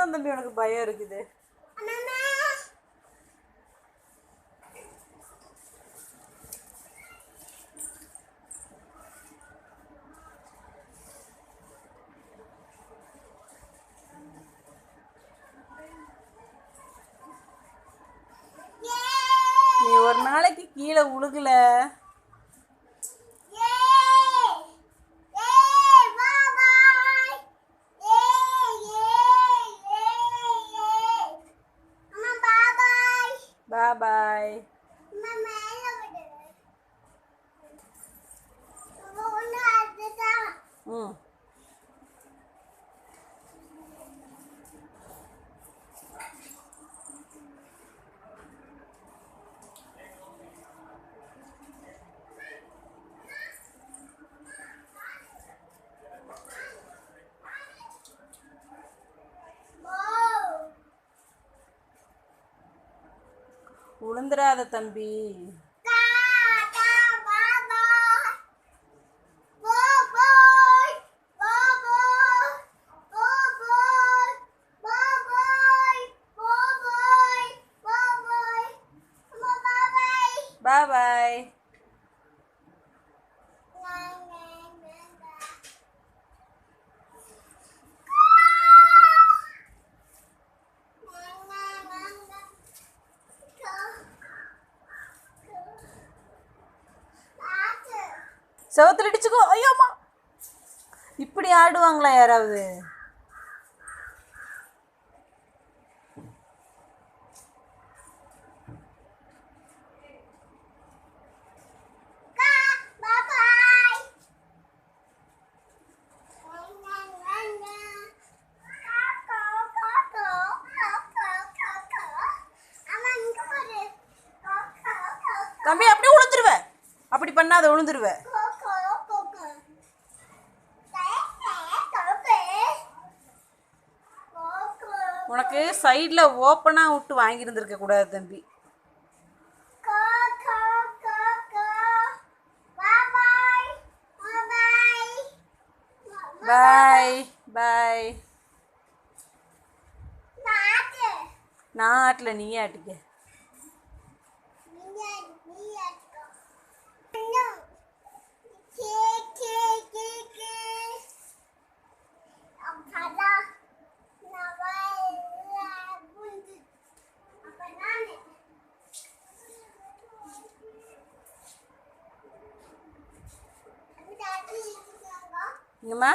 தான் தம்பி உனக்கு பயம் இருக்குது. நீ ஒரு நாளைக்கு கீழே உழுகல. பாய். உளுந்துராத தம்பி. பாய். செவத்துல அடிச்சுக்கோ. ஐயோம்மா, இப்படி ஆடுவாங்களா யாராவது? தம்பி அப்படியே விழுந்துருவேன். அப்படி பண்ணாத, விழுந்துருவேன். உனக்கு சைடில் ஓப்பனாக விட்டு வாங்கியிருந்துருக்க கூடாது தம்பி. பாய் பாய். நான் ஆட்டல, நீயே ஆட்டிக்க. இங்கம்மா,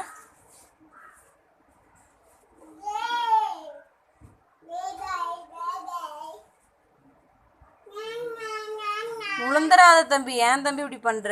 உளுந்துராத தம்பி. ஏன் தம்பி இப்படி பண்ற?